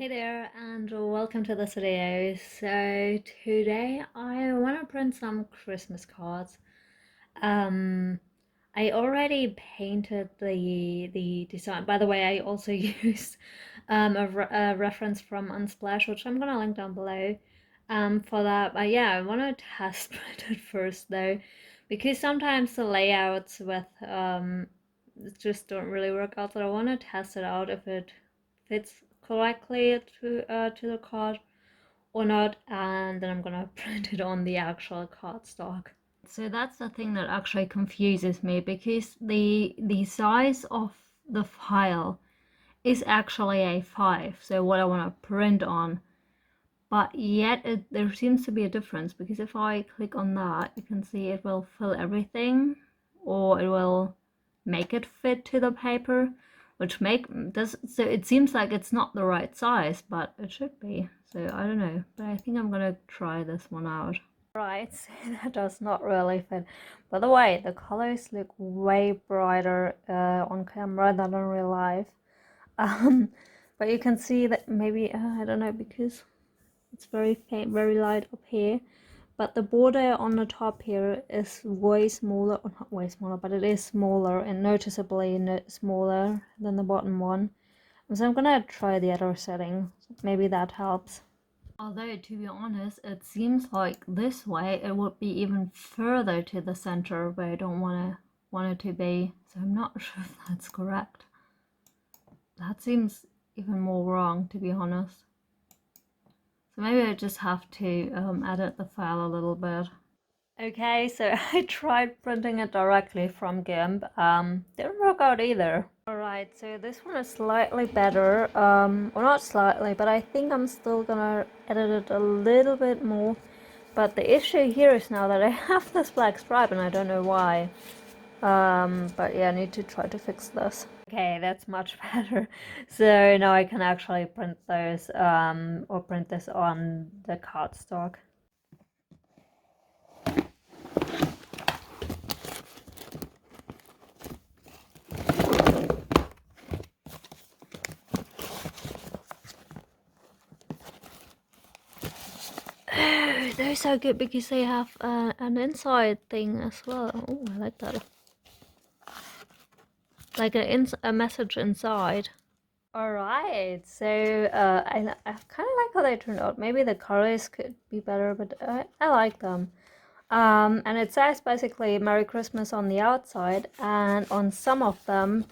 Hey there, and welcome to this video. So today I want to print some Christmas cards. Um, I already painted the design. By the way, I also used a reference from Unsplash, which I'm gonna link down below. For that, but yeah, I want to test print it first though, because sometimes the layouts with just don't really work out. So I want to test it out if it fits correctly to the card or not, and then I'm gonna print it on the actual cardstock. So that's the thing that actually confuses me, because the size of the file is actually A5, so what I want to print on, but yet there seems to be a difference, because if I click on that, you can see it will fill everything, or it will make it fit to the paper, which so it seems like it's not the right size, but it should be. So I don't know, but I think I'm gonna try this one out. Right, so that does not really fit. By the way, the colors look way brighter on camera than in real life. Um, but you can see that maybe I don't know, because it's very faint, very light up here, but the border on the top here is way smaller, or not way smaller, but it is smaller and noticeably smaller than the bottom one. So I'm gonna try the other setting, maybe that helps. Although, to be honest, it seems like this way it would be even further to the center where I don't want it to be, so I'm not sure if that's correct. That seems even more wrong, to be honest. So maybe I just have to edit the file a little bit. Okay, so I tried printing it directly from GIMP. Didn't work out either. Alright, so this one is slightly better. Well, not slightly, but I think I'm still gonna edit it a little bit more. But the issue here is now that I have this black stripe and I don't know why. But yeah, I need to try to fix this. Okay, that's much better. So now I can actually print those, or print this on the cardstock. Oh, they're so good because they have an inside thing as well. Oh, I like that. Like a message inside. Alright, so I kind of like how they turned out. Maybe the colors could be better, but I like them. And it says basically Merry Christmas on the outside, and on some of them,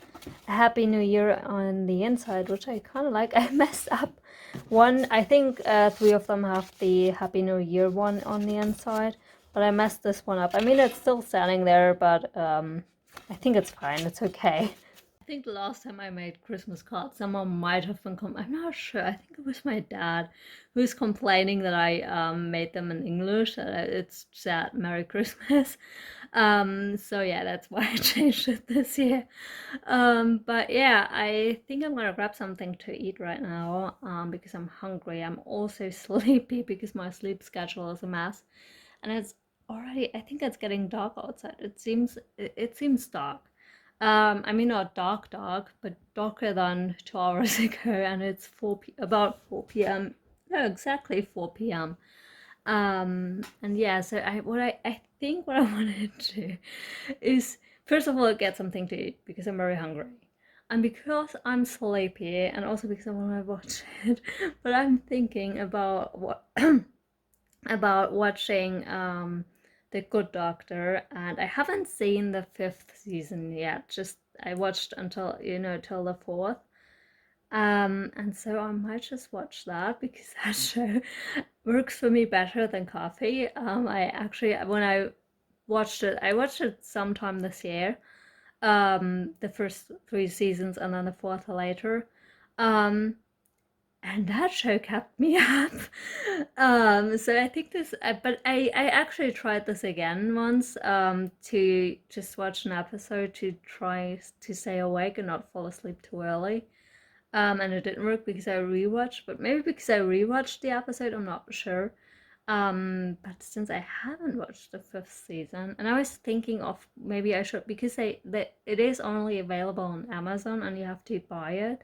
Happy New Year on the inside, which I kind of like. I messed up one. I think three of them have the Happy New Year one on the inside, but I messed this one up. I mean, it's still standing there, but I think it's fine. It's okay. I think the last time I made Christmas cards, someone might have been I'm not sure. I think it was my dad who was complaining that I made them in English. It's said Merry Christmas. So yeah, that's why I changed it this year. But yeah, I think I'm gonna grab something to eat right now, because I'm hungry. I'm also sleepy because my sleep schedule is a mess, and it's already, I think it's getting dark outside. It seems dark. I mean, not dark, but darker than 2 hours ago, and it's about 4 p.m. No, exactly 4 p.m. And yeah, so I think what I wanted to do is, first of all, get something to eat because I'm very hungry. And because I'm sleepy, and also because I want to watch it, but I'm thinking about what about watching The Good Doctor, and I haven't seen the 5th season yet. Just I watched until till the 4th. And so I might just watch that because that show works for me better than coffee. I actually, when I watched it sometime this year. The first 3 seasons and then the fourth later. Um, and that show kept me up. So I think but I actually tried this again once, to just watch an episode to try to stay awake and not fall asleep too early. And it didn't work because I rewatched, but maybe because I rewatched the episode, I'm not sure. But since I haven't watched the 5th season, and I was thinking of maybe I should, because it is only available on Amazon and you have to buy it.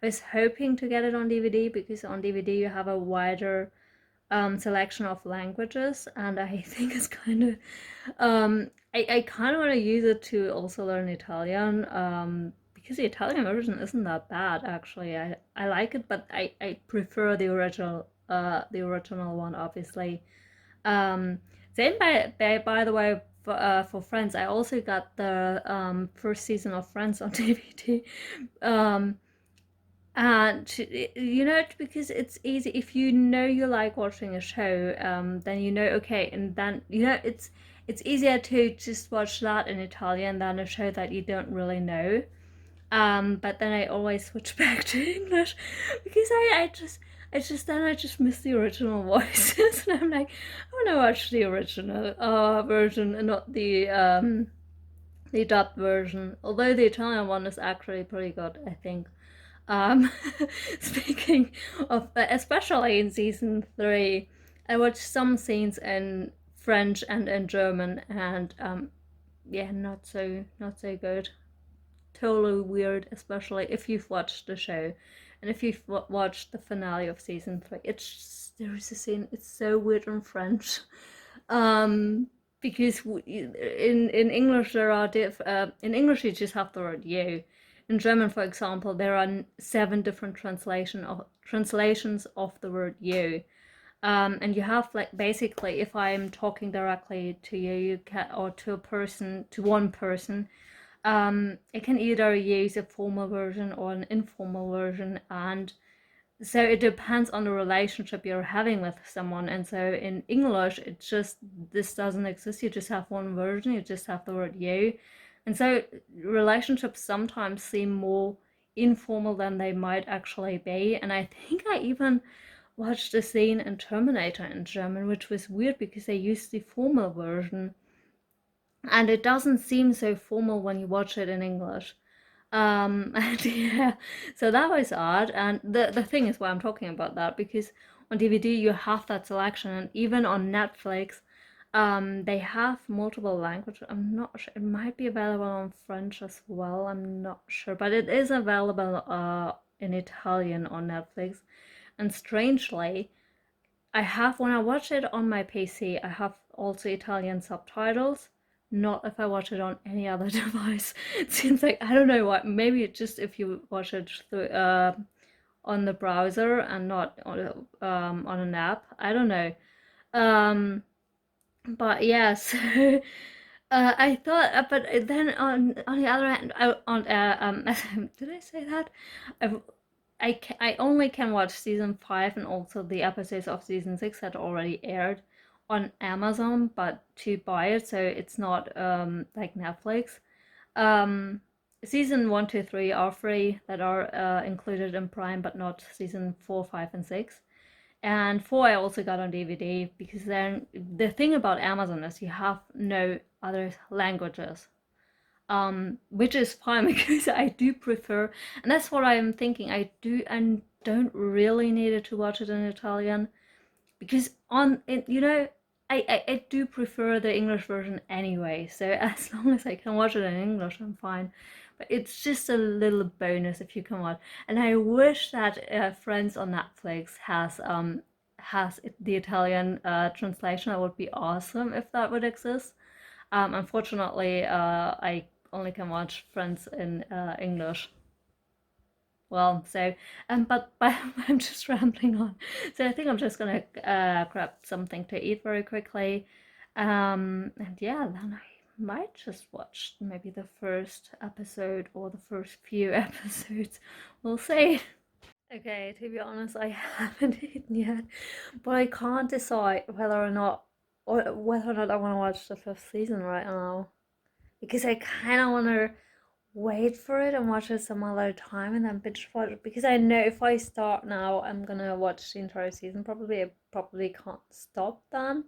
I was hoping to get it on DVD because on DVD you have a wider selection of languages, and I think it's kind of I kind of want to use it to also learn Italian, because the Italian version isn't that bad actually. I like it, but I prefer the original one, obviously. Um, Same by the way, for Friends, I also got the first season of Friends on DVD. Um, and because it's easy if you know you like watching a show, then okay, and then it's easier to just watch that in Italian than a show that you don't really know. But then I always switch back to English because I just miss the original voices, and I'm like, I want to watch the original version and not the dubbed version. Although the Italian one is actually pretty good, I think. Um, Speaking of, especially in season 3, I watched some scenes in French and in German, and yeah, not so good. Totally weird, especially if you've watched the show, and if you've watched the finale of season 3. There is a scene. It's so weird in French, because in English there are in English you just have the word you. In German, for example, there are 7 different translations of the word you. And you have, like, basically, if I'm talking directly to you, or to a person, to one person, it can either use a formal version or an informal version, and so it depends on the relationship you're having with someone. And so in English, this doesn't exist. You just have one version, you just have the word you. And so relationships sometimes seem more informal than they might actually be. And I think I even watched a scene in Terminator in German, which was weird because they used the formal version, and it doesn't seem so formal when you watch it in English. And yeah, so that was odd. And the thing is why I'm talking about that, because on DVD you have that selection, and even on Netflix, they have multiple languages. I'm not sure. It might be available on French as well. I'm not sure, but it is available in Italian on Netflix. And strangely, when I watch it on my PC, I have also Italian subtitles. Not if I watch it on any other device. It seems like, I don't know what, maybe it's just if you watch it through, on the browser and not on an app. I don't know. Um, but yeah, so I thought, but then on the other hand, did I say that? I I only can watch season 5 and also the episodes of season 6 that already aired on Amazon, but to buy it, so it's not like Netflix. Um, Season 1, 2, 3 are free, that are included in Prime, but not season 4, 5, and 6. And 4 I also got on DVD, because then the thing about Amazon is you have no other languages, which is fine because I do prefer, and that's what I'm thinking. I do and don't really need it to watch it in Italian, because I do prefer the English version anyway. So as long as I can watch it in English, I'm fine. But it's just a little bonus if you can watch. And I wish that Friends on Netflix has the Italian translation. That would be awesome if that would exist. Unfortunately, I only can watch Friends in English. Well, so, but I'm just rambling on. So I think I'm just gonna grab something to eat very quickly. And yeah, then I might just watch maybe the first episode or the first few episodes. We'll see. Okay, to be honest, I haven't eaten yet, but I can't decide whether or not I want to watch the 5th season right now, because I kind of want to wait for it and watch it some other time and then binge watch it, because I know if I start now, I'm gonna watch the entire season. Probably, I probably can't stop then.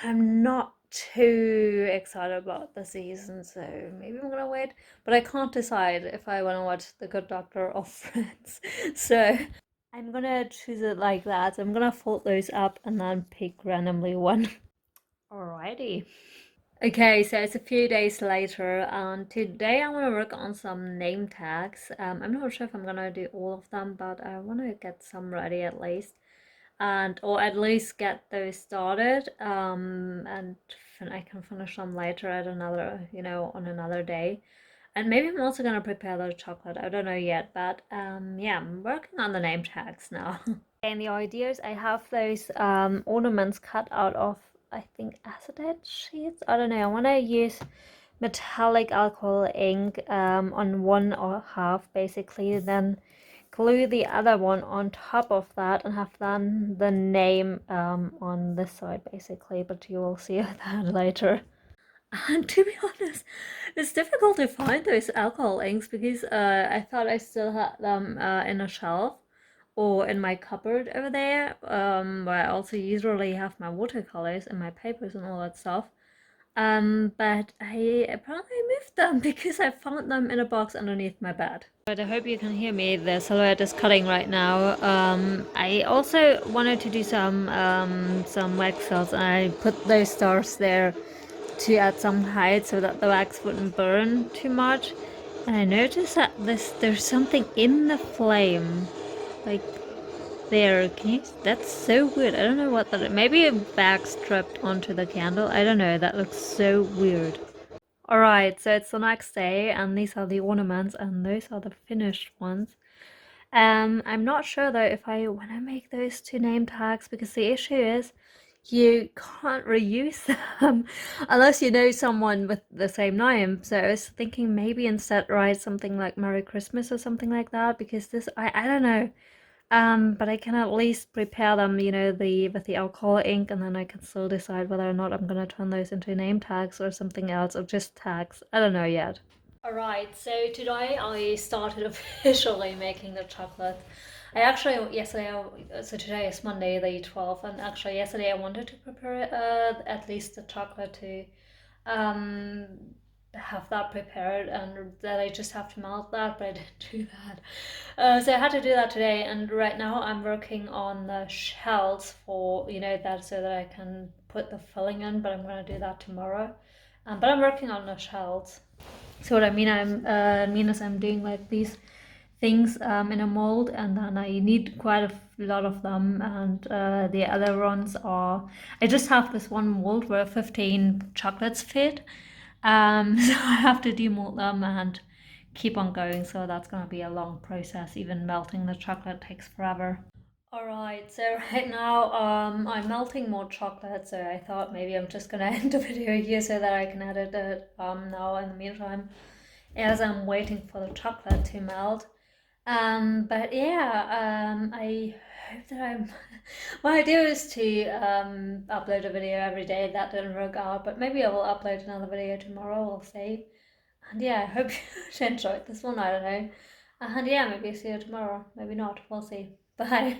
I'm not too excited about the season, so maybe I'm gonna wait. But I can't decide if I want to watch The Good Doctor or Friends, so I'm gonna choose it like that. I'm gonna fold those up and then pick randomly one. Alrighty. Okay, so it's a few days later, and today I want to work on some name tags. I'm not sure if I'm gonna do all of them, but I want to get some ready at least, and or at least get those started. And I can finish them later at another, on another day. And maybe I'm also gonna prepare the chocolate. I don't know yet, but yeah, I'm working on the name tags now. And the ideas, I have those ornaments cut out of, I think, acetate sheets. I don't know. I want to use metallic alcohol ink on one or half basically, then glue the other one on top of that and have then the name on this side basically, but you will see that later. And to be honest, it's difficult to find those alcohol inks because I thought I still had them in a shelf or in my cupboard over there, where I also usually have my watercolors and my papers and all that stuff. But I apparently moved them because I found them in a box underneath my bed. But I hope you can hear me. The silhouette is cutting right now. I also wanted to do some wax cells, and I put those stars there to add some height so that the wax wouldn't burn too much. And I noticed that there's something in the flame, like there. That's so weird. I don't know what that is. Maybe a wax trapped onto the candle. I don't know. That looks so weird. Alright, so it's the next day, and these are the ornaments, and those are the finished ones. I'm not sure though if I want to make those two name tags because the issue is you can't reuse them unless you know someone with the same name. So I was thinking maybe instead write something like Merry Christmas or something like that because I don't know. But I can at least prepare them, with the alcohol ink, and then I can still decide whether or not I'm gonna turn those into name tags or something else or just tags. I don't know yet. Alright, so today I started officially making the chocolate. So today is Monday the 12th, and actually yesterday I wanted to prepare at least the chocolate to um, have that prepared, and that I just have to melt that, but I didn't do that. So I had to do that today, and right now I'm working on the shells for, that so that I can put the filling in, but I'm gonna do that tomorrow. But I'm working on the shells. So what I mean is I'm doing like these things in a mold, and then I need quite a lot of them. And the other ones are, I just have this one mold where 15 chocolates fit. So I have to demold them and keep on going. So that's gonna be a long process. Even melting the chocolate takes forever. Alright, so right now I'm melting more chocolate, so I thought maybe I'm just gonna end the video here so that I can edit it now in the meantime as I'm waiting for the chocolate to melt. But yeah, I hope that I'm. My idea is to upload a video every day. That didn't work out, but maybe I will upload another video tomorrow. We'll see. And yeah, I hope you enjoyed this one. I don't know. And yeah, maybe see you tomorrow. Maybe not. We'll see. Bye.